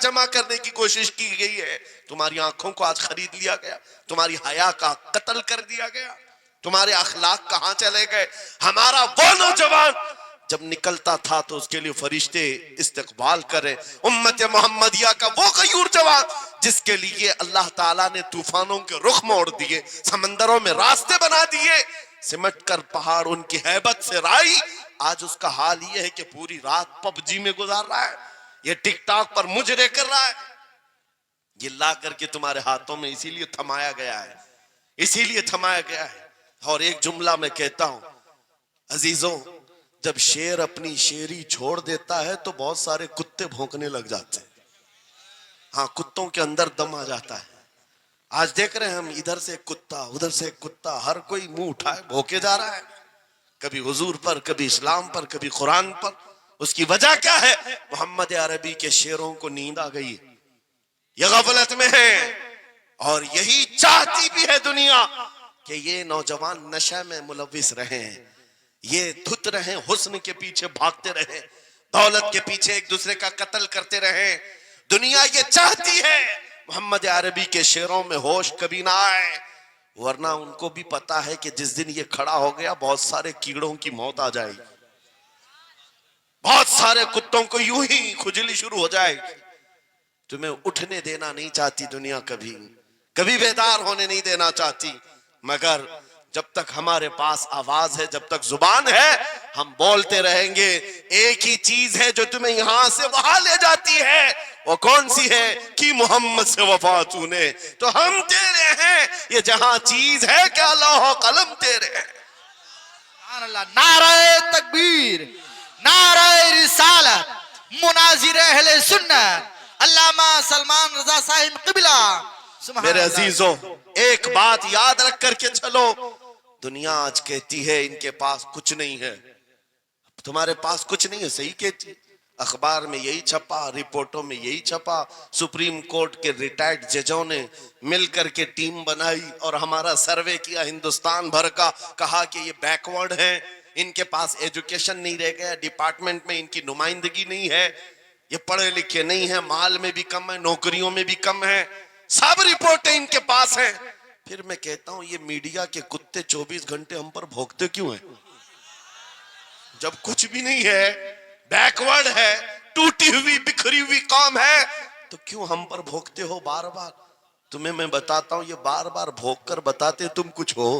جمع کرنے کی کوشش کی گئی ہے. تمہاری آنکھوں کو آج خرید لیا گیا, تمہاری حیا کا قتل کر دیا گیا, تمہارے اخلاق کہاں چلے گئے. ہمارا وہ نوجوان جب نکلتا تھا تو اس کے لیے فرشتے استقبال کرے. امت محمدیہ کا وہ غیور جوان جس کے لیے اللہ تعالیٰ نے طوفانوں کے رخ موڑ دیے, سمندروں میں راستے بنا دیے, سمٹ کر پہاڑ ان کی ہیبت سے رائی. آج اس کا حال یہ ہے کہ پوری رات پب جی میں گزار رہا ہے, یہ ٹک ٹاک پر مجرے کر رہا ہے. یہ لا کر کے تمہارے ہاتھوں میں اسی لیے تھمایا گیا ہے, اسی لیے تھمایا گیا ہے. اور ایک جملہ میں کہتا ہوں عزیزوں, جب شیر اپنی شیری چھوڑ دیتا ہے تو بہت سارے کتے بھونکنے لگ جاتے ہیں. ہاں, کتوں کے اندر دم آ جاتا ہے. آج دیکھ رہے ہیں ہم, ادھر سے کتا ادھر سے کتا, ہر کوئی منہ اٹھائے بھوکے جا رہا ہے, کبھی حضور پر, کبھی اسلام پر, کبھی قرآن پر. اس کی وجہ کیا ہے؟ محمد عربی کے شیروں کو نیند آ گئی, یہ غفلت میں ہے. اور یہی چاہتی بھی ہے دنیا کہ یہ نوجوان نشہ میں ملوث رہیں, یہ دھت رہیں, حسن کے پیچھے بھاگتے رہیں, دولت کے پیچھے ایک دوسرے کا قتل کرتے رہیں. دنیا یہ چاہتی ہے محمد عربی کے شعروں میں ہوش کبھی نہ آئے, ورنہ ان کو بھی پتا ہے کہ جس دن یہ کھڑا ہو گیا بہت سارے کیڑوں کی موت آ جائے گی, بہت سارے کتوں کو یوں ہی کھجلی شروع ہو جائے گی. تمہیں اٹھنے دینا نہیں چاہتی دنیا, کبھی کبھی بیدار ہونے نہیں دینا چاہتی, مگر جب تک ہمارے پاس آواز ہے, جب تک زبان ہے, ہم بولتے رہیں گے. ایک ہی چیز ہے جو تمہیں یہاں سے وہاں لے جاتی ہے, وہ کون سی ہے؟ کہ محمد سے وفا تو نے, تو ہم تیرے ہیں. یہ جہاں چیز ہے کیا لوح و قلم تیرے ہیں. سبحان اللہ. نعرہ تکبیر, نعرہ رسالت, مناظر اہل سنت علامہ سلمان رضا صاحب قبلہ. میرے عزیزوں, ایک بات یاد رکھ کر کے چلو, دنیا آج کہتی ہے ان کے پاس کچھ نہیں ہے. تمہارے پاس کچھ نہیں ہے, صحیح کہتی, اخبار میں یہی چھپا, رپورٹوں میں یہی چھپا. سپریم کورٹ کے ریٹائرڈ ججوں نے مل کر کے ٹیم بنائی اور ہمارا سروے کیا ہندوستان بھر کا, کہا کہ یہ بیکورڈ ہیں, ان کے پاس ایجوکیشن نہیں رہ گیا, ڈپارٹمنٹ میں ان کی نمائندگی نہیں ہے, یہ پڑھے لکھے نہیں ہیں, مال میں بھی کم ہے, نوکریوں میں بھی کم ہے, سب رپورٹیں ان کے پاس ہیں. پھر میں کہتا ہوں یہ میڈیا کے کتے 24 گھنٹے ہم پر بھونکتے کیوں ہیں؟ جب کچھ بھی نہیں ہے, بیکورڈ ہے, ٹوٹی ہوئی بکھری ہوئی قوم ہے, تو کیوں ہم پر بھونکتے ہو بار بار؟ تمہیں میں بتاتا ہوں, یہ بار بار بھونک کر بتاتے تم کچھ ہو,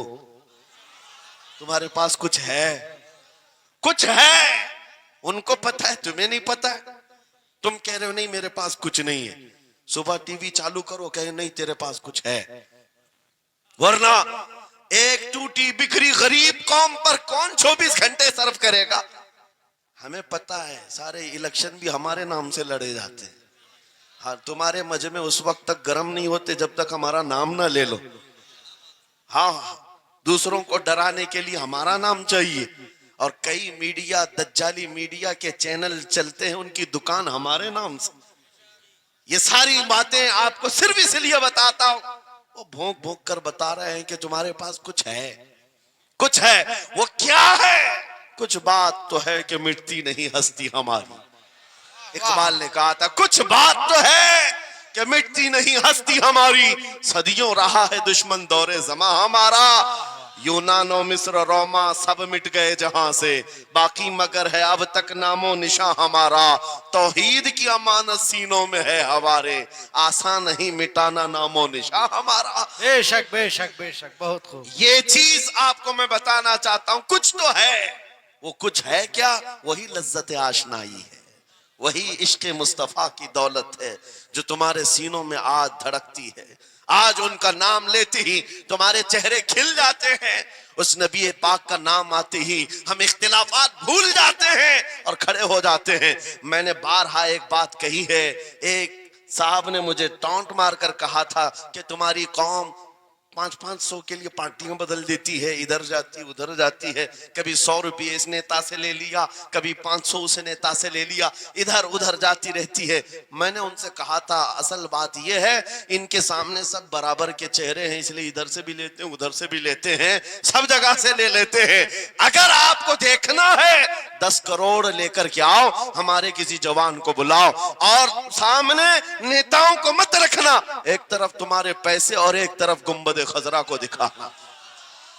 تمہارے پاس کچھ ہے, کچھ ہے. ان کو پتا ہے, تمہیں نہیں پتا ہے. تم کہہ رہے ہو نہیں میرے پاس کچھ نہیں ہے, صبح ٹی وی چالو کرو, کہے نہیں تیرے پاس کچھ ہے. ورنہ ایک ٹوٹی بکھری غریب قوم پر کون 24 گھنٹے صرف کرے گا؟ ہمیں پتا ہے سارے الیکشن بھی ہمارے نام سے لڑے جاتے ہیں. ہاں, تمہارے مجمع اس وقت تک گرم نہیں ہوتے جب تک ہمارا نام نہ لے لو. ہاں, دوسروں کو ڈرانے کے لیے ہمارا نام چاہیے, اور کئی میڈیا, دجالی میڈیا کے چینل چلتے ہیں, ان کی دکان ہمارے نام سے. یہ ساری باتیں آپ کو صرف اس لیے بتاتا ہوں, وہ بھونک بھونک کر بتا رہے ہیں کہ تمہارے پاس کچھ ہے, کچھ ہے. وہ کیا ہے؟ کچھ بات تو ہے کہ مٹتی نہیں ہستی ہماری. اقبال نے کہا تھا کچھ بات تو ہے کہ مٹتی نہیں ہستی ہماری, صدیوں رہا ہے دشمن دور زماں ہمارا. یونان و مصر و روما سب مٹ گئے جہاں سے, باقی مگر ہے اب تک نام و نشاں ہمارا. توحید کی امانت سینوں میں ہے ہمارے, آسان نہیں مٹانا نام و نشاں ہمارا. بے شک بے شک بے شک, بہت خوب. یہ چیز آپ کو میں بتانا چاہتا ہوں, کچھ تو ہے. وہ کچھ ہے کیا؟ وہی لذت آشنائی ہے, وہی عشق مصطفیٰ کی دولت ہے جو تمہارے سینوں میں آج دھڑکتی ہے. آج ان کا نام لیتے ہی تمہارے چہرے کھل جاتے ہیں, اس نبی پاک کا نام آتے ہی ہم اختلافات بھول جاتے ہیں اور کھڑے ہو جاتے ہیں. میں نے بارہا ایک بات کہی ہے, ایک صاحب نے مجھے ٹونٹ مار کر کہا تھا کہ تمہاری قوم 500 کے لیے پارٹیاں بدل دیتی ہے, ادھر جاتی ادھر جاتی ہے, کبھی 100 روپے اس نیتا سے لے لیا, کبھی 500 اس نیتا سے لے لیا, ادھر ادھر جاتی رہتی ہے. میں نے ان سے کہا تھا اصل بات یہ ہے ان کے سامنے سب برابر کے چہرے ہیں, اس لیے ادھر سے بھی لیتے ہیں ادھر سے بھی لیتے ہیں, سب جگہ سے لے لیتے ہیں. اگر آپ کو دیکھنا ہے 10 کروڑ لے کر کے آؤ, ہمارے کسی جوان کو بلاؤ اور سامنے نیتاؤں کو مت رکھنا, ایک طرف تمہارے پیسے اور ایک طرف گنبد خضرا کو دکھانا,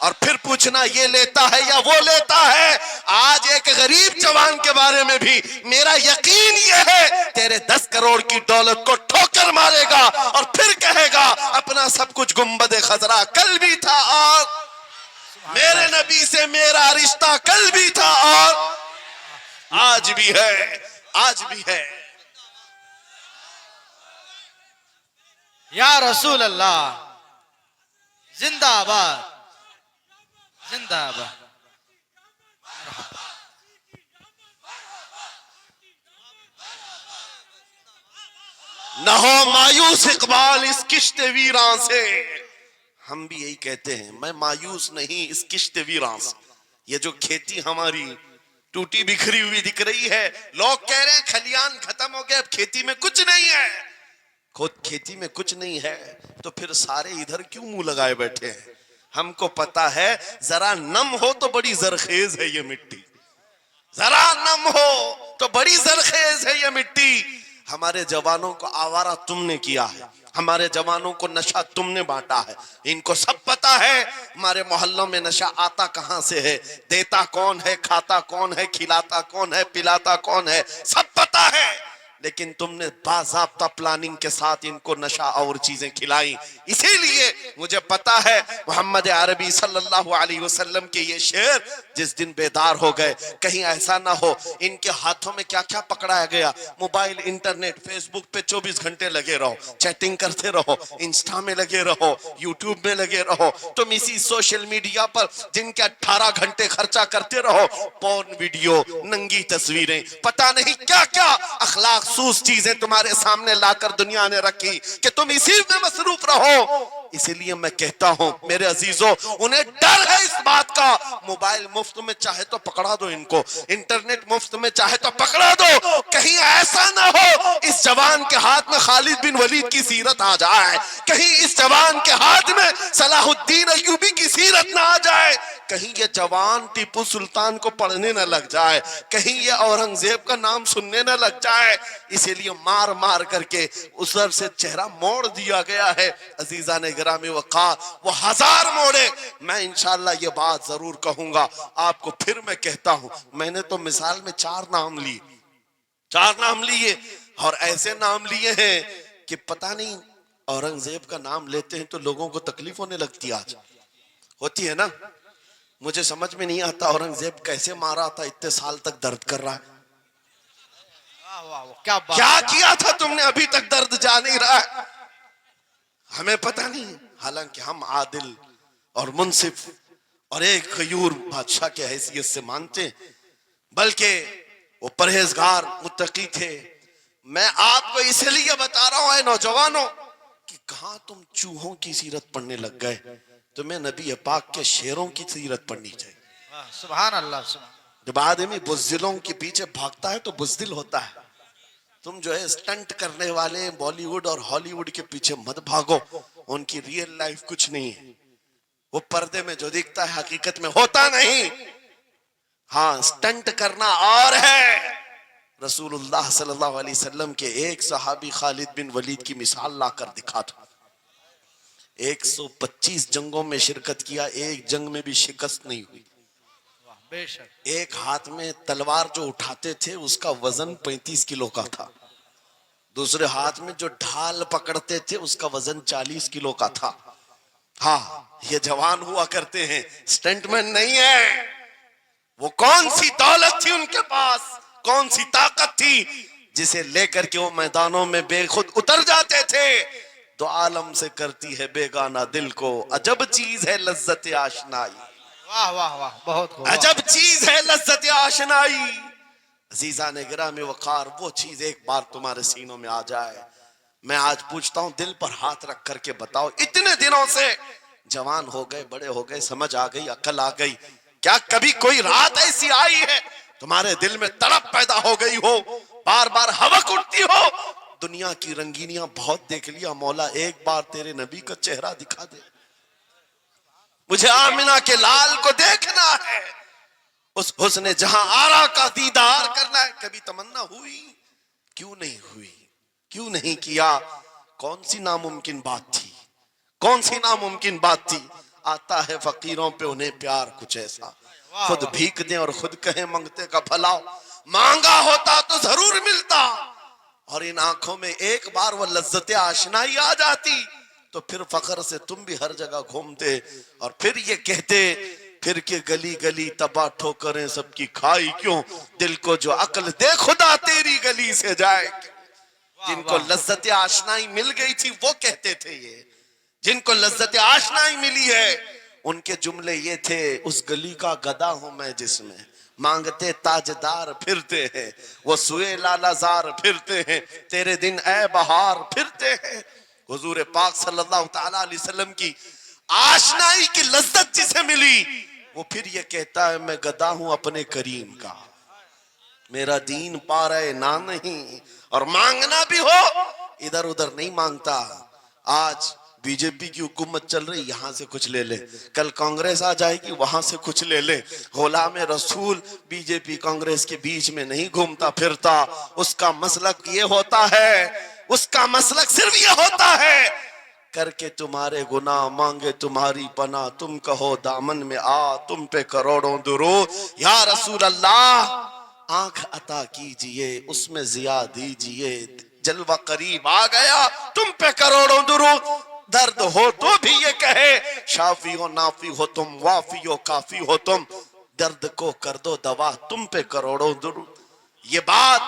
اور پھر پوچھنا یہ لیتا ہے یا وہ لیتا ہے. آج ایک غریب جوان کے بارے میں بھی میرا یقین یہ ہے تیرے 10 کروڑ کی دولت کو ٹھوکر مارے گا اور پھر کہے گا اپنا سب کچھ گنبد خضرا کل بھی تھا اور میرے نبی سے میرا رشتہ کل بھی تھا اور آج بھی ہے, آج بھی ہے. یا رسول اللہ زندہ آباد, زندہ آباد. نہ ہو مایوس اقبال اس کشت ویراں سے. ہم بھی یہی کہتے ہیں, میں مایوس نہیں اس کشت ویراں سے. یہ جو کھیتی ہماری ٹوٹی بکھری ہوئی دکھ رہی ہے, لوگ کہہ رہے ہیں کھلیان ختم ہو گئے, اب کھیتی میں کچھ نہیں ہے. خود کھیتی میں کچھ نہیں ہے تو پھر سارے ادھر کیوں منہ لگائے بیٹھے ہیں؟ ہم کو پتا ہے ذرا نم ہو تو بڑی زرخیز ہے یہ مٹی, ذرا نم ہو تو بڑی زرخیز ہے یہ مٹی. ہمارے جوانوں کو آوارہ تم نے کیا ہے, ہمارے جوانوں کو نشہ تم نے بانٹا ہے. ان کو سب پتا ہے ہمارے محلوں میں نشہ آتا کہاں سے ہے, دیتا کون ہے, کھاتا کون ہے, کھلاتا کون ہے, پلاتا کون ہے, سب پتا ہے. لیکن تم نے باضابطہ پلاننگ کے ساتھ ان کو نشہ اور چیزیں کھلائیں. اسی لیے مجھے پتا ہے محمد عربی صلی اللہ علیہ وسلم کے یہ شعر جس دن بیدار ہو گئے, کہیں ایسا نہ ہو ان کے ہاتھوں میں کیا کیا پکڑایا گیا, موبائل, انٹرنیٹ, فیس بک پہ 24 گھنٹے لگے رہو, چیٹنگ کرتے رہو, انسٹا میں لگے رہو, یوٹیوب میں لگے رہو, تم اسی سوشل میڈیا پر جن کے 18 گھنٹے خرچہ کرتے رہو, پورن ویڈیو, ننگی تصویریں, پتہ نہیں کیا کیا اخلاق سوز چیزیں تمہارے سامنے لا کر دنیا نے رکھی کہ تم اسی میں مصروف رہو. اسی لیے میں کہتا ہوں میرے عزیزوں, انہیں ڈر ہے اس بات کا, موبائل مفت میں چاہے تو پکڑا دو ان کو, انٹرنیٹ مفت میں چاہے تو پکڑا دو, کہیں ایسا نہ ہو اس جوان کے ہاتھ میں خالد بن ولید کی سیرت آ جائے, کہیں اس جوان کے ہاتھ میں صلاح الدین ایوبی کی سیرت نہ آ جائے, کہیں یہ جوان ٹیپو سلطان کو پڑھنے نہ لگ جائے, کہیں یہ اورنگزیب کا نام سننے نہ لگ جائے. اسی لیے مار مار کر کے اس طرف سے چہرہ موڑ دیا گیا ہے. عزیزان گرامی وقار, وہ 1000 موڑے, میں انشاءاللہ یہ بات ضرور کہوں گا آپ کو. پھر میں کہتا ہوں, میں نے تو مثال میں 4 نام لیے, 4 نام لیے, اور ایسے نام لیے ہیں کہ پتہ نہیں اورنگزیب کا نام لیتے ہیں تو لوگوں کو تکلیف ہونے لگتی, آج ہوتی ہے نا. مجھے سمجھ میں نہیں آتا اورنگزیب کیسے مارا تھا, اتنے سال تک درد کر رہا ہے. کیا کیا تھا تم نے, ابھی تک درد جا نہیں رہا ہے, ہمیں پتہ نہیں. حالانکہ ہم عادل اور منصف اور ایک غیور بادشاہ کے حیثیت سے مانتے ہیں, بلکہ وہ پرہیزگار متقی تھے. میں آپ کو اس لیے بتا رہا ہوں اے نوجوانوں کہ کہاں تم چوہوں کی سیرت پڑھنے لگ گئے, تمہیں نبی پاک کے شیروں کی سیرت پڑھنی چاہیے. سبحان اللہ, سبحان. جب آدمی بزدلوں کے پیچھے بھاگتا ہے تو بزدل ہوتا ہے. تم جو ہے اسٹنٹ کرنے والے بالی ووڈ اور ہالی ووڈ کے پیچھے مت بھاگو, ان کی ریئل لائف کچھ نہیں ہے, وہ پردے میں جو دکھتا ہے حقیقت میں ہوتا نہیں. ہاں اسٹنٹ کرنا اور ہے. رسول اللہ صلی اللہ علیہ وسلم کے ایک صحابی خالد بن ولید کی مثال لا کر دکھا تھا. 125 جنگوں میں شرکت کیا, ایک جنگ میں بھی شکست نہیں ہوئی. بے شک. ایک ہاتھ میں تلوار جو اٹھاتے تھے اس کا وزن 35 کلو کا تھا, دوسرے ہاتھ میں جو ڈھال پکڑتے تھے اس کا وزن 40 کلو کا تھا. ہاں یہ جوان ہوا کرتے ہیں, سٹنٹ مین نہیں ہے. وہ کون سی دولت تھی ان کے پاس, کون سی طاقت تھی جسے لے کر کے وہ میدانوں میں بے خود اتر جاتے تھے. تو عالم سے کرتی ہے بیگانہ دل کو, عجب چیز ہے لذت آشنائی. واہ واہ واہ, بہت خوب. عجب چیز ہے لذت آشنائی. عزیزان گرامی وقار, وہ چیز ایک بار تمہارے سینوں میں آ جائے. میں آج پوچھتا ہوں, دل پر ہاتھ رکھ کر کے بتاؤ, اتنے دنوں سے جوان ہو گئے، بڑے ہو گئے، سمجھ آ گئی، عقل آ گئی. کیا کبھی کوئی رات ایسی آئی ہے تمہارے دل میں تڑپ پیدا ہو گئی ہو، بار بار حوق اٹھتی ہو؟ دنیا کی رنگینیاں بہت دیکھ لیا، مولا ایک بار تیرے نبی کا چہرہ دکھا دے، مجھے آمنہ کے لال کو دیکھنا ہے، اس حسن جہاں آرا کا دیدار کرنا ہے. کبھی تمنا ہوئی؟ کیوں نہیں ہوئی؟ کیوں نہیں کیا؟ کون سی ناممکن بات تھی؟ کون سی ناممکن بات تھی؟ آتا ہے فقیروں پہ انہیں پیار کچھ ایسا، خود بھیک دیں اور خود کہیں منگتے کا بھلا، مانگا ہوتا تو ضرور ملتا، اور ان آنکھوں میں ایک بار وہ لذت آشنائی آ جاتی تو پھر فخر سے تم بھی ہر جگہ گھومتے اور پھر یہ کہتے پھر کہ گلی گلی تباہ ٹھوکریں سب کی کھائی کیوں، دل کو جو عقل دے خدا تیری گلی سے جائے کیوں. جن کو لذت آشنائی مل گئی تھی وہ کہتے تھے یہ، جن کو لذت آشنائی ملی ہے ان کے جملے یہ تھے، اس گلی کا گدا ہوں میں جس میں مانگتے تاجدار پھرتے ہیں، وہ سوئے لالا زار پھرتے ہیں، تیرے دن اے بہار پھرتے ہیں. حضور پاک صلی اللہ تعالیٰ علیہ وسلم کی آشنائی کی لذت جسے ملی وہ پھر یہ کہتا ہے میں گدا ہوں اپنے کریم کا، میرا دین پا رہے نہ نہیں، اور مانگنا بھی ہو ادھر ادھر نہیں مانگتا. آج بی جے پی کی حکومت چل رہی، یہاں سے کچھ لے لے، کل کانگریس آ جائے گی وہاں سے کچھ لے لے. غلام رسول بی جے پی کانگریس کے بیچ میں نہیں گھومتا پھرتا، اس کا مسلک یہ ہوتا ہے، اس کا مسلک صرف یہ ہوتا ہے کر کے تمہارے گناہ مانگے تمہاری پناہ، تم کہو دامن میں آ تم پہ کروڑوں درود. یا رسول اللہ آنکھ عطا کیجئے اس میں ضیاء دیجئے، جلوہ قریب آ گیا تم پہ کروڑوں درود. درد ہو تو بھی یہ کہے شافی و نافی ہو تم، وافی و کافی ہو تم، درد کو کر دو دوا تم پہ کروڑوں درود. یہ بات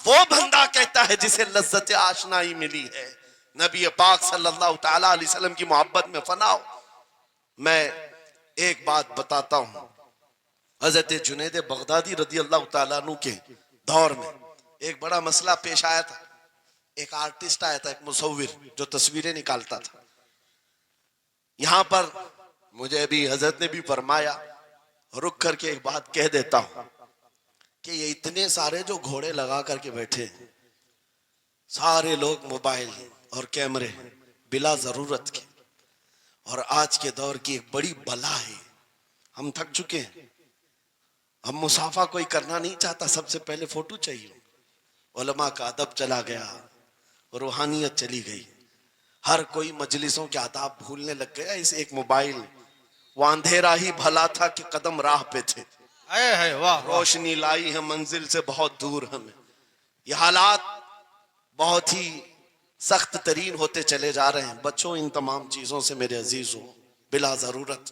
وہ بندہ کہتا ہے جسے لذت آشنائی ملی ہے، نبی پاک صلی اللہ تعالیٰ علیہ وسلم کی محبت میں فنا ہو. میں ایک بات بتاتا ہوں، حضرت جنید بغدادی رضی اللہ تعالیٰ عنہ کے دور میں ایک بڑا مسئلہ پیش آیا تھا. ایک آرٹسٹ آیا تھا، ایک مصور جو تصویریں نکالتا تھا. یہاں پر مجھے بھی حضرت نے بھی فرمایا، رک کر کے ایک بات کہہ دیتا ہوں کہ یہ اتنے سارے جو گھوڑے لگا کر کے بیٹھے ہیں، سارے لوگ موبائل اور کیمرے بلا ضرورت کے، اور آج کے دور کی ایک بڑی بلا ہے. ہم تھک چکے ہیں، ہم مسافہ کوئی کرنا نہیں چاہتا، سب سے پہلے فوٹو چاہیے. علماء کا ادب چلا گیا، روحانیت چلی گئی، ہر کوئی مجلسوں کے آداب بھولنے لگ گیا. اس ایک موبائل، وہ اندھیرا ہی بھلا تھا کہ قدم راہ پہ تھے، روشنی لائی ہے منزل سے بہت دور ہمیں. یہ حالات بہت ہی سخت ترین ہوتے چلے جا رہے ہیں. بچوں ان تمام چیزوں سے میرے عزیزوں، بلا ضرورت،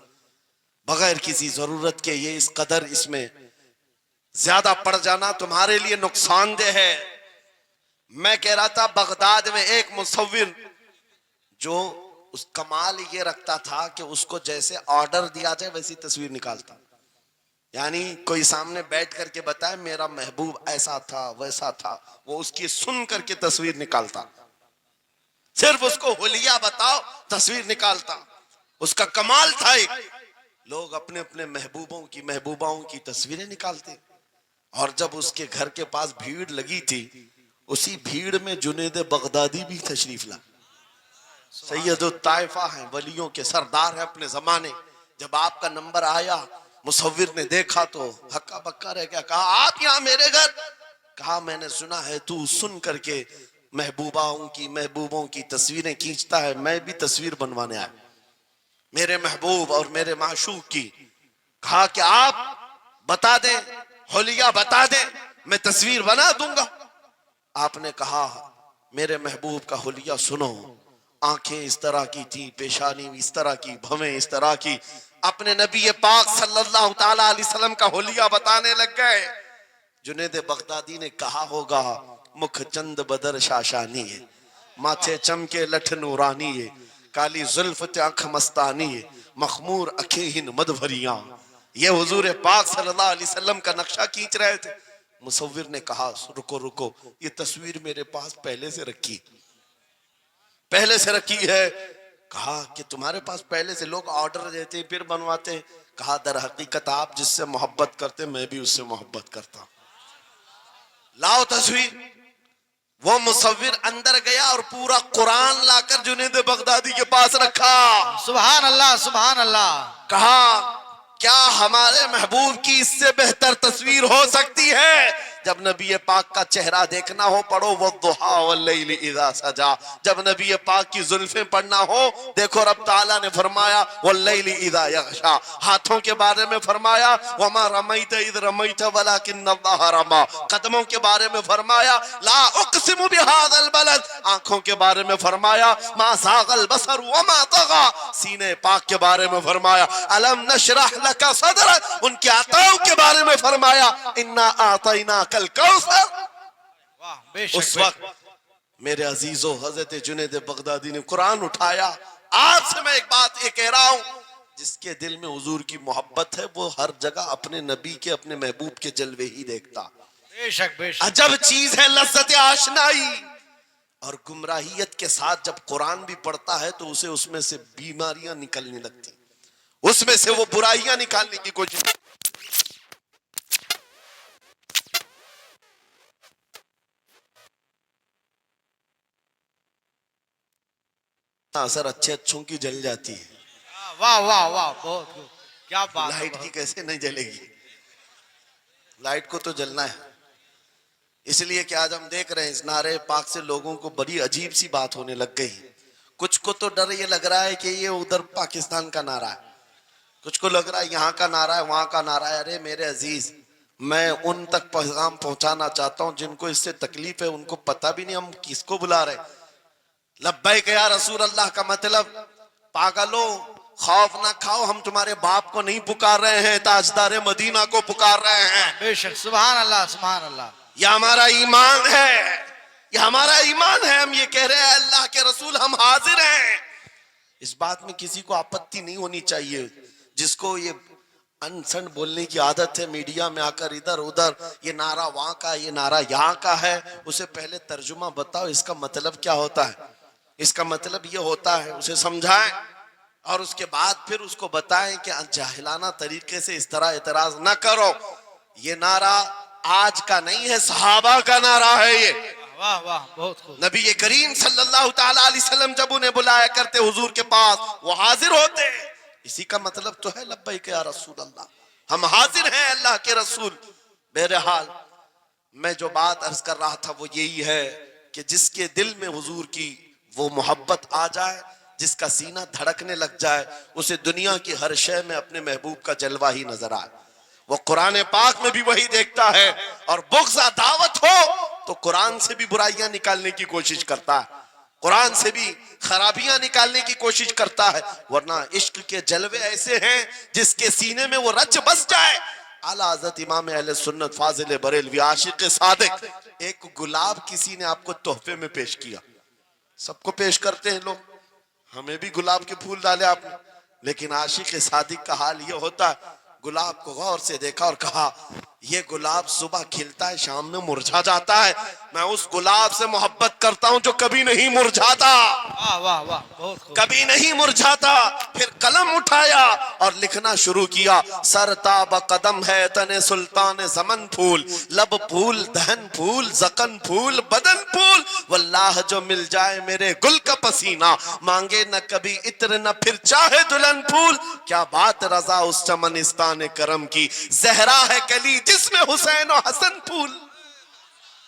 بغیر کسی ضرورت کے یہ اس قدر اس میں زیادہ پڑ جانا تمہارے لیے نقصان دہ ہے. میں کہہ رہا تھا بغداد میں ایک مصور جو اس کمال یہ رکھتا تھا کہ اس کو جیسے آرڈر دیا جائے ویسی تصویر نکالتا. یعنی کوئی سامنے بیٹھ کر کے بتائے میرا محبوب ایسا تھا ویسا تھا، وہ اس کی سن کر کے تصویر نکالتا. صرف اس کو حلیہ بتاؤ تصویر نکالتا. اس کا کمال تھا. ایک لوگ اپنے اپنے محبوبوں کی محبوباؤں کی تصویریں نکالتے، اور جب اس کے گھر کے پاس بھیڑ لگی تھی اسی بھیڑ میں جنید بغدادی بھی تشریف لا. سید الطائفہ ہیں، ولیوں کے سردار ہیں اپنے زمانے. جب آپ کا نمبر آیا مصور نے دیکھا تو ہکا بکا رہ گیا. کہا آپ یہاں میرے گھر؟ کہا میں نے سنا ہے تو سن کر کے محبوبوں کی تصویریں کھینچتا ہے، میں بھی تصویر بنوانے آیا میرے محبوب اور میرے معشوق کی. کہا کہ آپ بتا دیں، حلیہ بتا دیں، میں تصویر بنا دوں گا. آپ نے کہا میرے محبوب کا حلیہ سنو. آنکھیں اس طرح کی تھی، پیشانی اس طرح کی، بھویں اس طرح کی. اپنے نبی پاک صلی اللہ تعالیٰ علیہ وسلم کا حلیہ بتانے لگ گئے. جنید بغدادی نے کہا ہوگا مکھ چند بدر شاشانی ہے، ماتھے چمکے لٹھ نورانی ہے، کالی زلف تے آنکھ مستانی ہے، مخمور اکھیں مدبھریاں. یہ حضور پاک صلی اللہ علیہ وسلم کا نقشہ کھینچ رہے تھے. مصور نے کہا رکو رکو، یہ تصویر میرے پاس پہلے سے رکھی ہے. کہا کہ تمہارے پاس پہلے سے لوگ آرڈر دیتے ہیں پھر بنواتے ہیں. کہا در حقیقت آپ جس سے محبت کرتے میں بھی اس سے محبت کرتا ہوں. لاؤ تصویر. وہ مصور اندر گیا اور پورا قرآن لا کر جنید بغدادی کے پاس رکھا. سبحان اللہ سبحان اللہ. کہا کیا ہمارے محبوب کی اس سے بہتر تصویر ہو سکتی ہے؟ جب نبی پاک کا چہرہ دیکھنا ہو پڑھو والضحا واللیل اذا سجا. جب نبی پاک کی زلفیں پڑھنا ہو دیکھو رب تعالیٰ نے فرمایا واللیل اذا یغشا. ہاتھوں کے بارے میں فرمایا وما رمیت اذ رمیت ولکن اللہ رما. قدموں کے بارے میں فرمایا لا اقسم بہذا البلد. آنکھوں کے بارے میں فرمایا ما زاغ البصر وما طغى. سینے پاک کے بارے میں فرمایا الم نشرح لک صدرک. ان کے عطاؤں کے بارے میں فرمایا انا اعطیناک الکوثر. واہ بے شک اس وقت میرے عزیزو حضرت جنید بغدادی نے قرآن اٹھایا. آج سے میں ایک بات یہ کہہ رہا ہوں جس کے دل میں حضور کی محبت ہے وہ ہر جگہ اپنے نبی کے اپنے محبوب کے جلوے ہی دیکھتا. بے شک بے شک. عجب چیز ہے لذت آشنائی. اور گمراہیت کے ساتھ جب قرآن بھی پڑھتا ہے تو اسے اس میں سے بیماریاں نکلنے لگتی, اس میں سے وہ برائیاں نکالنے کی کوشش. اثر اچھے اچھوں کی جل جاتی ہے, واہ واہ واہ بہت خوب. کیا بات ہے. لائٹ کی کیسے نہیں جلے گی؟ لائٹ کو تو جلنا ہے. اس لیے کہ آج ہم دیکھ رہے ہیں اس نعرے پاک سے لوگوں کو بڑی عجیب سی بات ہونے لگ گئی. کچھ کو تو ڈر یہ لگ رہا ہے کہ یہ ادھر پاکستان کا نعرہ ہے, کچھ کو لگ رہا ہے یہاں کا نعرہ ہے وہاں کا نعرہ ہے. ارے میرے عزیز میں ان تک پیغام پہنچانا چاہتا ہوں جن کو اس سے تکلیف ہے, ان کو پتہ بھی نہیں ہم کس کو بلا رہے ہیں. لبیک یا رسول اللہ کا مطلب پاگلو خوف نہ کھاؤ, ہم تمہارے باپ کو نہیں پکار رہے ہیں, تاجدار مدینہ کو پکار رہے ہیں. بے شک سبحان اللہ سبحان اللہ. یہ ہمارا ایمان ہے, یہ ہمارا ایمان ہے. ہم یہ کہہ رہے ہیں اللہ کے رسول ہم حاضر ہیں. اس بات میں کسی کو آپتی نہیں ہونی چاہیے. جس کو یہ انسن بولنے کی عادت ہے میڈیا میں آ کر ادھر ادھر یہ نعرہ وہاں کا یہ نعرہ یہاں کا ہے, اسے پہلے ترجمہ بتاؤ اس کا مطلب کیا ہوتا ہے. اس کا مطلب یہ ہوتا ہے, اسے سمجھائیں اور اس کے بعد پھر اس کو بتائیں کہ جاہلانہ طریقے سے اس طرح اعتراض نہ کرو. یہ نعرہ آج کا نہیں ہے, صحابہ کا نعرہ ہے. یہ واہ واہ بہت خوب. نبی کریم صلی اللہ تعالی علیہ وسلم جب انہیں بلایا کرتے حضور کے پاس وہ حاضر ہوتے. اسی کا مطلب تو ہے لبیک یا رسول اللہ, ہم حاضر ہیں اللہ کے رسول. بہرحال میں جو بات عرض کر رہا تھا وہ یہی ہے کہ جس کے دل میں حضور کی وہ محبت آ جائے, جس کا سینہ دھڑکنے لگ جائے, اسے دنیا کی ہر شے میں اپنے محبوب کا جلوہ ہی نظر آئے. وہ قرآن پاک میں بھی وہی دیکھتا ہے. اور بغض دعوت ہو تو قرآن سے بھی برائیاں نکالنے کی کوشش کرتا ہے, قرآن سے بھی خرابیاں نکالنے کی کوشش کرتا ہے. ورنہ عشق کے جلوے ایسے ہیں جس کے سینے میں وہ رچ بس جائے. اعلیٰ حضرت امام اہل سنت فاضل بریلوی عاشق صادق, ایک گلاب کسی نے آپ کو تحفے میں پیش کیا. سب کو پیش کرتے ہیں لوگ, ہمیں بھی گلاب کے پھول ڈالے آپ نے, لیکن عاشق صادق کا حال یہ ہوتا ہے گلاب کو غور سے دیکھا اور کہا یہ گلاب صبح کھلتا ہے شام میں مرجھا جاتا ہے, میں اس گلاب سے محبت کرتا ہوں جو کبھی نہیں مرجھاتا, واہ واہ واہ بہت خوب. کبھی نہیں مرجھاتا. پھر قلم اٹھایا اور لکھنا شروع کیا. سر تاب قدم ہے تن سلطان زمن پھول, لب پھول دہن پھول زقن پھول بدن پھول, واللہ جو مل جائے میرے گل کا پسینہ, مانگے نہ کبھی عطر نہ پھر چاہے دلہن پھول. کیا بات رضا اس چمنستان کرم کی, زہرا ہے کلی جس میں حسین و حسن پھول.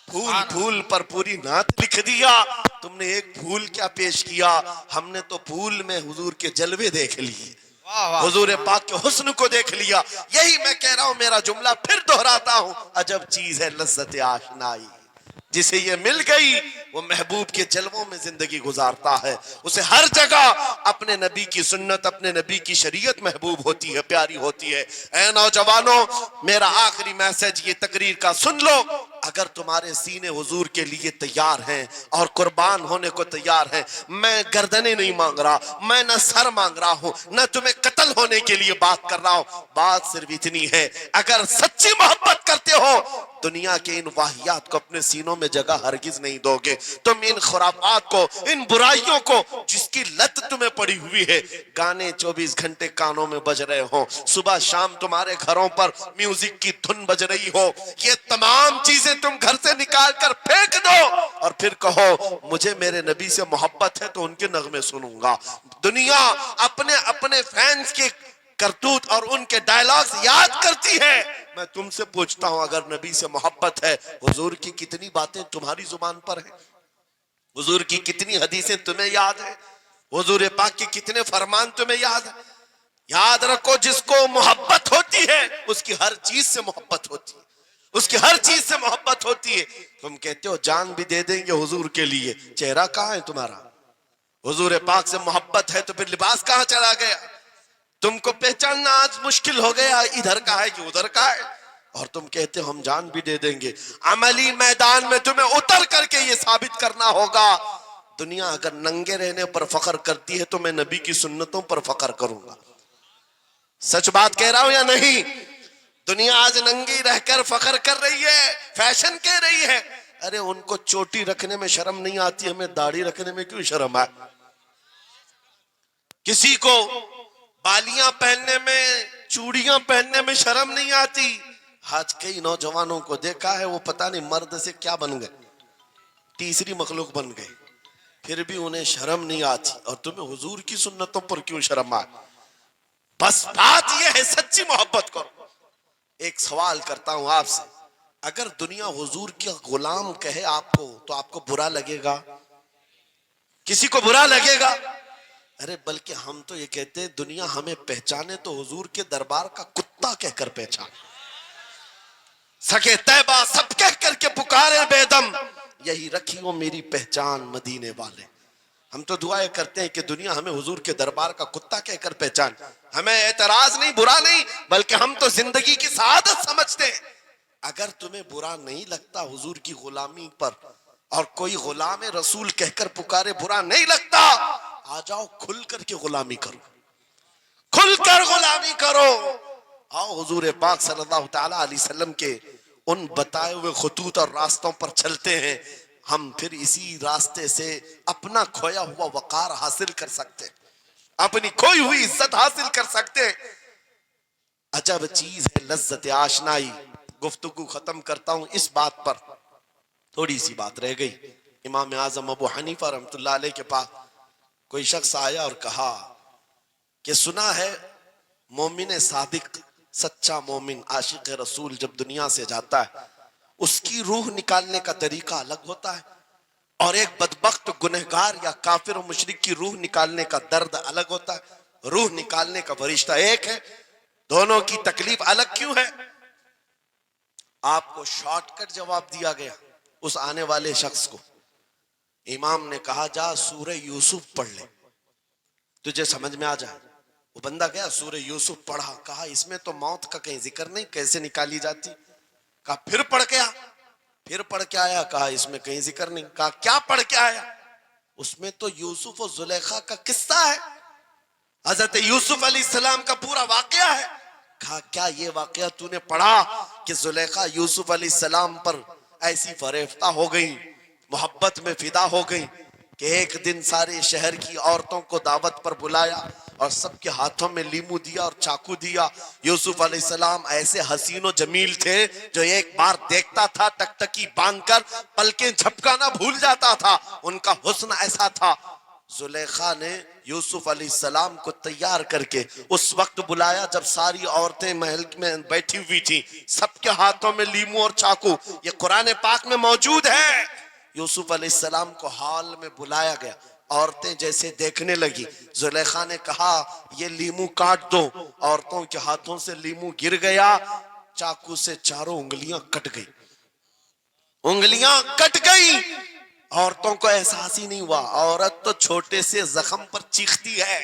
پھول پھول پر پوری نعت لکھ دیا. تم نے ایک پھول کیا پیش کیا, ہم نے تو پھول میں حضور کے جلوے دیکھ لیے, حضور پاک کے حسن کو دیکھ لیا. یہی میں کہہ رہا ہوں, میرا جملہ پھر دہراتا ہوں, عجب چیز ہے لذت آشنائی. جسے یہ مل گئی وہ محبوب کے جلووں میں زندگی گزارتا ہے. اسے ہر جگہ اپنے نبی کی سنت اپنے نبی کی شریعت محبوب ہوتی ہے, پیاری ہوتی ہے. اے نوجوانوں, میرا آخری میسج یہ تقریر کا سن لو, اگر تمہارے سینے حضور کے لیے تیار ہیں اور قربان ہونے کو تیار ہیں، میں گردنیں نہیں مانگ رہا، میں نہ سر مانگ رہا ہوں، نہ تمہیں قتل ہونے کے لیے بات کر رہا ہوں، بات صرف اتنی ہے، اگر سچی محبت کرتے ہو دنیا کے ان واہیات کو اپنے سینوں میں جگہ ہرگز نہیں دو گے۔ تم ان خرافات کو، ان برائیوں کو جس کی لت تمہیں پڑی ہوئی ہے، گانے 24 گھنٹے کانوں میں بج رہے ہوں، صبح شام تمہارے گھروں پر میوزک کی دھن بج رہی ہو، یہ تمام چیزیں تم گھر سے نکال کر پھینک دو اور پھر کہو مجھے میرے نبی سے محبت ہے تو ان کے نغمے سنوں گا۔ دنیا اپنے فینس کے کرتوت اور ان کے ڈائلاگز یاد کرتی ہے۔ میں تم سے پوچھتا ہوں اگر نبی سے محبت ہے، حضور کی کتنی باتیں تمہاری زبان پر ہیں؟ حضور کی کتنی حدیثیں تمہیں یاد ہیں؟ حضور پاک کے کتنے فرمان تمہیں یاد ہیں؟ یاد رکھو جس کو محبت ہوتی ہے اس کی ہر چیز سے محبت ہوتی ہے، اس کی ہر چیز سے محبت ہوتی ہے۔ تم کہتے ہو جان بھی دے دیں گے حضور کے لیے، چہرہ کہاں ہے تمہارا؟ حضور پاک سے محبت ہے تو پھر لباس کہاں چلا گیا؟ تم کو پہچاننا آج مشکل ہو گیا ادھر کا ہے کہ ادھر کا ہے، اور تم کہتے ہو ہم جان بھی دے دیں گے۔ عملی میدان میں تمہیں اتر کر کے یہ ثابت کرنا ہوگا۔ دنیا اگر ننگے رہنے پر فخر کرتی ہے تو میں نبی کی سنتوں پر فخر کروں گا۔ سچ بات کہہ رہا ہوں یا نہیں؟ دنیا آج ننگی رہ کر فخر کر رہی ہے، فیشن کہہ رہی ہے۔ ارے ان کو چوٹی رکھنے میں شرم نہیں آتی، ہمیں داڑھی رکھنے میں کیوں شرم ہے؟ کسی کو بالیاں پہننے میں، چوڑیاں پہننے میں شرم نہیں آتی۔ آج کئی نوجوانوں کو دیکھا ہے وہ پتہ نہیں مرد سے کیا بن گئے، تیسری مخلوق بن گئے، پھر بھی انہیں شرم نہیں آتی، اور تمہیں حضور کی سنتوں پر کیوں شرم آئے؟ بس بات یہ ہے سچی محبت کرو۔ ایک سوال کرتا ہوں آپ سے، اگر دنیا حضور کے غلام کہے آپ کو تو آپ کو برا لگے گا؟ کسی کو برا لگے گا؟ ارے بلکہ ہم تو یہ کہتے ہیں دنیا ہمیں پہچانے تو حضور کے دربار کا کتا کہہ کر پہچانے، سکے طیبہ سب کہہ کر کے پکارے بے دم، یہی رکھی ہو میری پہچان مدینے والے۔ ہم تو دعائیں کرتے ہیں کہ دنیا ہمیں حضور کے دربار کا کتا کہہ کر پہچان، ہمیں اعتراض نہیں، برا نہیں، بلکہ ہم تو زندگی کی سعادت سمجھتے ہیں۔ اگر تمہیں برا نہیں لگتا حضور کی غلامی پر، اور کوئی غلام رسول کہہ کر پکارے برا نہیں لگتا، آ جاؤ کھل کر کے غلامی کرو، کھل کر غلامی کرو۔ آؤ حضور پاک صلی اللہ تعالیٰ علیہ وسلم کے ان بتائے ہوئے خطوط اور راستوں پر چلتے ہیں، ہم پھر اسی راستے سے اپنا کھویا ہوا وقار حاصل کر سکتے، اپنی کھوئی ہوئی عزت حاصل کر سکتے۔ عجب چیز ہے لذت آشنائی۔ گفتگو ختم کرتا ہوں اس بات پر، تھوڑی سی بات رہ گئی۔ امام اعظم ابو حنیفہ رحمۃ اللہ علیہ کے پاس کوئی شخص آیا اور کہا کہ سنا ہے مومن صادق، سچا مومن عاشق رسول جب دنیا سے جاتا ہے اس کی روح نکالنے کا طریقہ الگ ہوتا ہے، اور ایک بدبخت گنہگار یا کافر و مشرک کی روح نکالنے کا درد الگ ہوتا ہے۔ روح نکالنے کا فرشتہ ایک ہے، دونوں کی تکلیف الگ کیوں ہے؟ آپ کو شارٹ کٹ جواب دیا گیا اس آنے والے شخص کو۔ امام نے کہا جا سورہ یوسف پڑھ لے، تجھے سمجھ میں آ جائے۔ وہ بندہ گیا سورہ یوسف پڑھا، کہا اس میں تو موت کا کہیں ذکر نہیں، کیسے نکالی جاتی؟ کہا پھر پڑھ کے آ، پھر پڑھ کے آیا، کہا اس میں کہیں ذکر نہیں۔ کہا کیا پڑھ کے آیا؟ اس میں تو یوسف و زلیخا کا قصہ ہے، حضرت یوسف علیہ السلام کا پورا واقعہ ہے۔ کہا کیا یہ واقعہ تو نے پڑھا کہ زلیخا یوسف علیہ السلام پر ایسی فریفتہ ہو گئی، محبت میں فدا ہو گئی کہ ایک دن سارے شہر کی عورتوں کو دعوت پر بلایا اور سب کے ہاتھوں میں لیمو دیا اور چاقو دیا۔ یوسف علیہ السلام ایسے حسین و جمیل تھے جو ایک بار دیکھتا تھا ٹکٹکی باندھ کر پلکیں جھپکانا بھول جاتا تھا، ان کا حسن ایسا تھا۔ زلیخا نے یوسف علیہ السلام کو تیار کر کے اس وقت بلایا جب ساری عورتیں محل میں بیٹھی ہوئی تھی، سب کے ہاتھوں میں لیمو اور چاقو، یہ قرآن پاک میں موجود ہے۔ یوسف علیہ السلام کو ہال میں بلایا گیا، عورتیں جیسے دیکھنے لگی، زلیخا نے کہا یہ لیمو کاٹ دو، عورتوں کے ہاتھوں سے لیمو گر گیا، چاقو سے چاروں انگلیاں کٹ گئی، انگلیاں کٹ گئی۔ عورتوں کو احساس ہی نہیں ہوا، عورت تو چھوٹے سے زخم پر چیختی ہے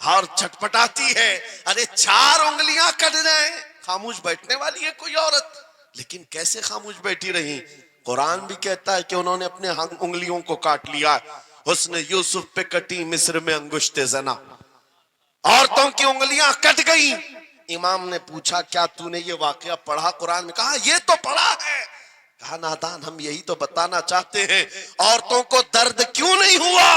اور چھٹپٹاتی ہے، ارے 4 انگلیاں کٹ جائیں خاموش بیٹھنے والی ہے کوئی عورت؟ لیکن کیسے خاموش بیٹھی رہی؟ قرآن بھی کہتا ہے کہ انہوں نے اپنے انگلیوں کو کاٹ لیا. حسن یوسف پہ کٹی مصر میں انگشت زنا. عورتوں کی انگلیاں کٹ گئی. امام نے پوچھا کیا تو نے یہ واقعہ پڑھا قرآن میں؟ کہا یہ تو پڑھا ہے. کہا نادان ہم یہی تو بتانا چاہتے ہیں عورتوں کو درد کیوں نہیں ہوا.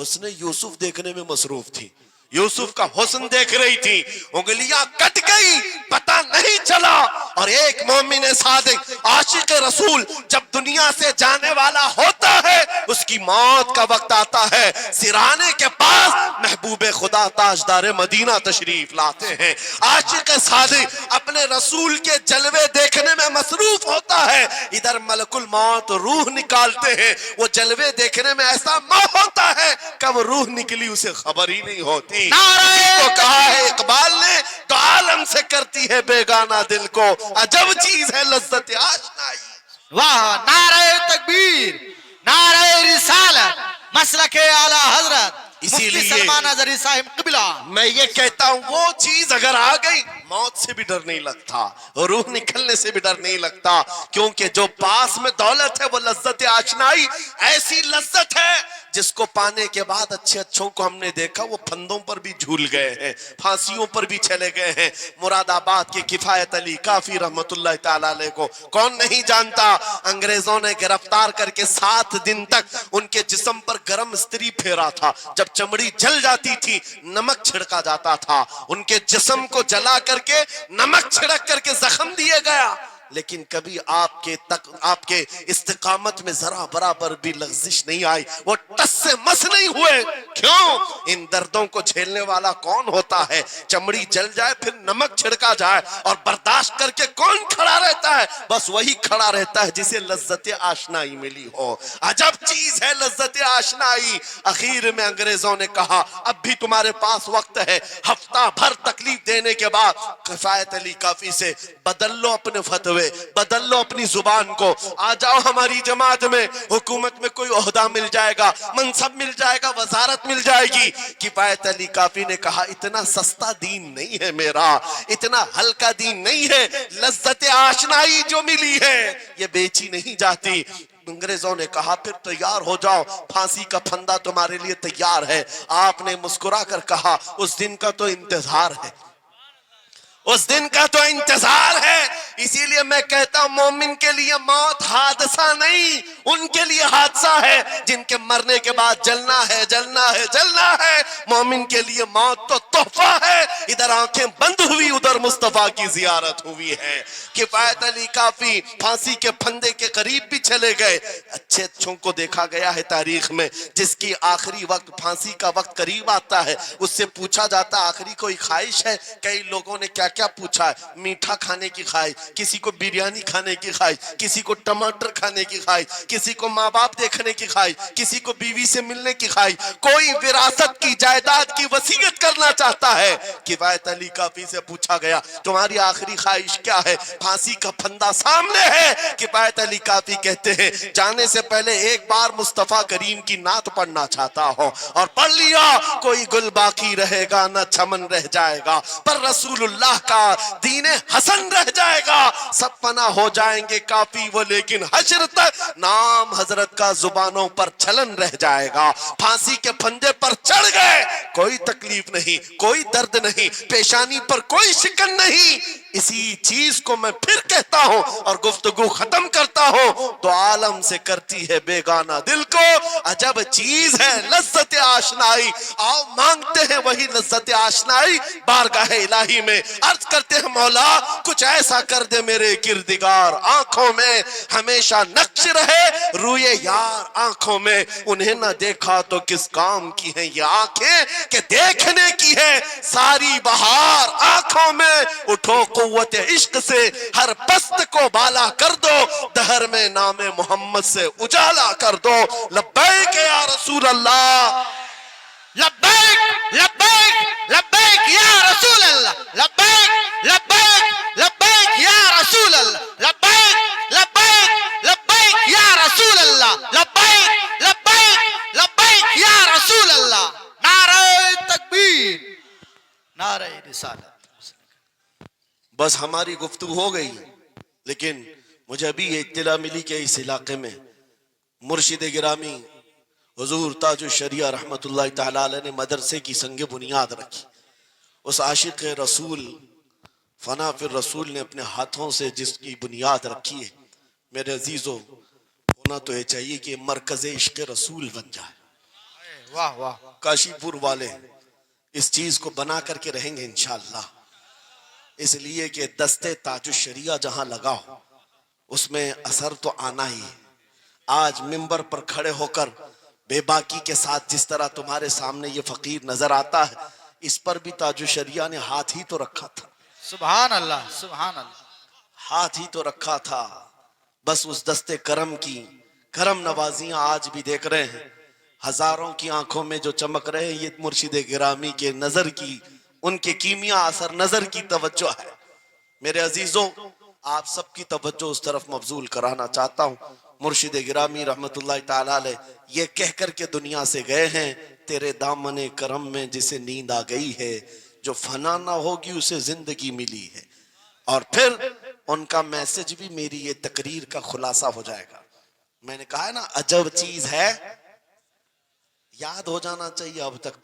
حسن یوسف دیکھنے میں مصروف تھی, یوسف کا حسن دیکھ رہی تھی, انگلیاں کٹ گئی پتہ نہیں چلا. اور ایک مومن صادق عاشق رسول جب دنیا سے جانے والا ہوتا ہے اس کی موت کا وقت آتا ہے, سرانے کے پاس محبوب خدا تاجدار مدینہ تشریف لاتے ہیں. عاشق صادق اپنے رسول کے جلوے دیکھنے میں مصروف ہوتا ہے, ادھر ملک الموت روح نکالتے ہیں. وہ جلوے دیکھنے میں ایسا موہ ہوتا ہے کب روح نکلی اسے خبر ہی نہیں ہوتی. اسی کو کہا ہے اقبال نے تو عالم سے کرتی ہے بیگانہ دل کو, عجب چیز ہے لذت آشنائی. واہ, نعرہ تکبیر, نعرہ رسالت, مسلک اعلی حضرت اسی مفتی لیے سلمان اظہری صاحب قبلہ. میں یہ کہتا ہوں وہ چیز اگر آ گئی موت سے بھی ڈر نہیں لگتا, روح نکلنے سے بھی ڈر نہیں لگتا, کیونکہ جو پاس میں دولت ہے وہ لذت آشنائی. ایسی لذت ہے جس کو پانے کے بعد اچھے اچھوں کو ہم نے دیکھا وہ پھندوں پر بھی جھول گئے ہیں, پھانسیوں پر بھی چلے گئے ہیں. مراد آباد کے کفایت علی کافی رحمت اللہ تعالیٰ علیہ کو کون نہیں جانتا؟ انگریزوں نے گرفتار کر کے 7 دن تک ان کے جسم پر گرم استری پھیرا تھا. جب چمڑی جل جاتی تھی نمک چھڑکا جاتا تھا, ان کے جسم کو جلا کر کے نمک چھڑک کر کے زخم دیے گیا. لیکن کبھی آپ کے استقامت میں ذرا برابر بھی لغزش نہیں آئی, وہ ٹس سے مس نہیں ہوئے. کیوں؟ ان دردوں کو جھیلنے والا کون ہوتا ہے؟ چمڑی جل جائے پھر نمک چھڑکا جائے اور برداشت کر کے کون کھڑا رہتا ہے؟ بس وہی کھڑا رہتا ہے جسے لذت آشنائی ملی ہو. عجب چیز ہے لذت آشنائی. اخیر میں انگریزوں نے کہا اب بھی تمہارے پاس وقت ہے, ہفتہ بھر تکلیف دینے کے بعد کفایت علی کافی سے بدل لو اپنے فتوے, بدل لو اپنی زبان کو, آ جاؤ ہماری جماعت میں, حکومت میں کوئی عہدہ مل جائے گا, منصب مل جائے گا, وزارت مل جائے گی. کفایت علی کافی نے کہا اتنا سستا دین نہیں ہے میرا, اتنا ہلکا دین نہیں ہے. لذت آشنائی جو ملی ہے یہ بیچی نہیں جاتی. انگریزوں نے کہا پھر تیار ہو جاؤ, پھانسی کا پھندا تمہارے لیے تیار ہے. آپ نے مسکرا کر کہا اس دن کا تو انتظار ہے, اس دن کا تو انتظار ہے. اسی لیے میں کہتا ہوں مومن کے لیے موت حادثہ نہیں, ان کے لیے حادثہ ہے جن کے مرنے کے بعد جلنا ہے جلنا ہے جلنا ہے. مومن کے لیے موت تو تحفہ ہے. ادھر آنکھیں بند ہوئی ادھر مصطفیٰ کی زیارت ہوئی ہے. کفایت علی کافی پھانسی کے پھندے کے قریب بھی چلے گئے. اچھے اچھوں کو دیکھا گیا ہے تاریخ میں جس کی آخری وقت پھانسی کا وقت قریب آتا ہے اس سے پوچھا جاتا آخری کوئی خواہش ہے؟ کئی لوگوں نے کیا کیا پوچھا ہے, میٹھا کھانے کی خواہش, کسی کو بریانی کھانے کی خواہش, کسی کو ٹماٹر کھانے کی خواہش, کسی کو ماں باپ دیکھنے کی خواہش, کسی کو بیوی سے ملنے کی خواہش, کوئی وراثت کی جائیداد کی وصیت کرنا چاہتا ہے. کفایت علی کافی سے پوچھا گیا تمہاری آخری خواہش کیا ہے؟ پھانسی کا پھندا سامنے ہے. کفایت علی کافی کہتے ہیں جانے سے پہلے ایک بار مصطفیٰ کریم کی نعت پڑھنا چاہتا ہوں, اور پڑھ لیا کوئی گل باقی رہے گا نہ چمن رہ جائے گا, پر رسول اللہ کا دین حسن رہ جائے گا. سب فنا ہو جائیں گے کافی وہ لیکن حشر تک نام حضرت کا زبانوں پر چلن رہ جائے گا. پھانسی کے پھندے پر چڑھ گئے, کوئی تکلیف نہیں, کوئی درد نہیں, پیشانی پر کوئی شکن نہیں. اسی چیز کو میں پھر کہتا ہوں اور گفتگو ختم کرتا ہوں, تو عالم سے کرتی ہے بیگانہ دل کو, عجب چیز ہے لذت آشنائی. آؤ مانگتے ہیں وہی لذت آشنائی بارگاہ الہی میں, عرض کرتے ہیں مولا کچھ ایسا کر دے میرے کردگار, آنکھوں میں ہمیشہ نقش رہے روئے یار آنکھوں میں. انہیں نہ دیکھا تو کس کام کی ہیں یہ آنکھیں کہ دیکھنے کی ہے ساری بہار آنکھوں میں. اٹھو قوت عشق سے ہر پست کو بالا کر دو, دہر میں نام محمد سے اجالا کر دو. لبیک یا رسول اللہ, لبیک لبیک لبیک یا رسول اللہ, لبیک لبیک لبیک یا رسول اللہ, لبیک لبیک لبیک یا رسول اللہ, لبیک لبیک لبیک یا رسول اللہ. نعرہ تکبیر, نعرہ رسالت. بس ہماری گفتگو ہو گئی, لیکن مجھے ابھی یہ اطلاع ملی کہ اس علاقے میں مرشد گرامی حضور تاج الشریعہ رحمت اللہ تعالی علیہ نے مدرسے کی سنگ بنیاد رکھی. اس عاشق رسول فنا فی الرسول نے اپنے ہاتھوں سے جس کی بنیاد رکھی ہے، میرے عزیزو، ہونا تو یہ چاہیے کہ مرکز عشق رسول بن جائے. واہ واہ. کاشی پور والے اس چیز کو بنا کر کے رہیں گے انشاءاللہ، اس لیے کہ دستے تاج الشریعہ جہاں لگا ہو اس میں اثر تو آنا ہی ہے. آج منبر پر کھڑے ہو کر بے باکی کے ساتھ جس طرح تمہارے سامنے یہ فقیر نظر آتا ہے، اس پر بھی تاج الشریعہ نے ہاتھ ہی تو رکھا تھا، سبحان اللہ سبحان اللہ. ہاتھ ہی تو رکھا تھا. بس اس دستے کرم کی کرم نوازیاں آج بھی دیکھ رہے ہیں. ہزاروں کی آنکھوں میں جو چمک رہے ہیں، یہ مرشد گرامی کے نظر کی، ان کے کیمیا اثر نظر کی توجہ ہے. میرے عزیزوں، آپ سب کی توجہ اس طرف مبذول کرانا چاہتا ہوں. مرشد گرامی رحمت اللہ تعالی علیہ یہ کہہ کر کے دنیا سے گئے ہیں، تیرے دامن کرم میں جسے نیند آ گئی ہے، جو فنا نہ ہوگی اسے زندگی ملی ہے. اور پھر ان کا میسج بھی میری یہ تقریر کا خلاصہ ہو جائے گا. میں نے کہا ہے نا عجب چیز ہے، یاد ہو جانا چاہیے اب تک